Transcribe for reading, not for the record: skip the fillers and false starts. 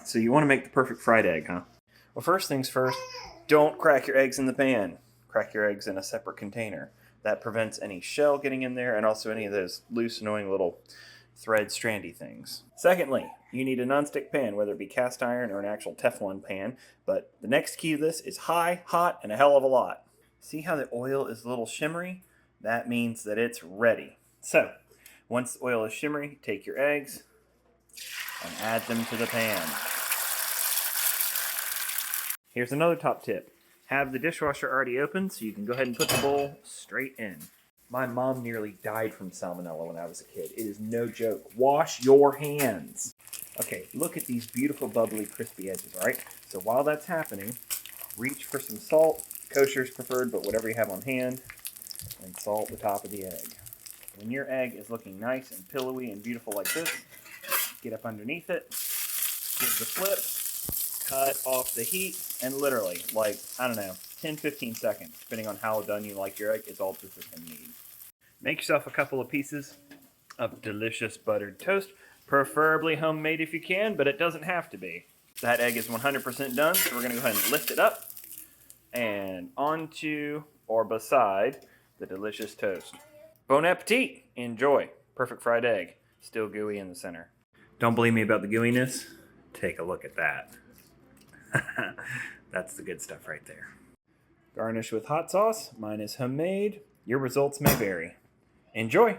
So you want to make the perfect fried egg, huh? Well, first things first, don't crack your eggs in the pan. Crack your eggs in a separate container. That prevents any shell getting in there and also any of those loose, annoying little thread strandy things. Secondly, you need a nonstick pan, whether it be cast iron or an actual Teflon pan. But the next key to this is high, hot, and a hell of a lot. See how the oil is a little shimmery? That means that it's ready. So, once the oil is shimmery, take your eggs and add them to the pan. Here's another top tip. Have the dishwasher already open so you can go ahead and put the bowl straight in. My mom nearly died from salmonella when I was a kid. It is no joke. Wash your hands. Okay, look at these beautiful, bubbly, crispy edges, all right? So while that's happening, reach for some salt. Kosher is preferred, but whatever you have on hand, and salt the top of the egg. When your egg is looking nice and pillowy and beautiful like this, get up underneath it, give the flip, cut off the heat, and literally, 10-15 seconds, depending on how done you like your egg, is all this is going to need. Make yourself a couple of pieces of delicious buttered toast, preferably homemade if you can, but it doesn't have to be. That egg is 100% done, so we're going to go ahead and lift it up and onto or beside the delicious toast. Bon appetit! Enjoy. Perfect fried egg. Still gooey in the center. Don't believe me about the gooiness? Take a look at that. That's the good stuff right there. Garnish with hot sauce. Mine is homemade. Your results may vary. Enjoy!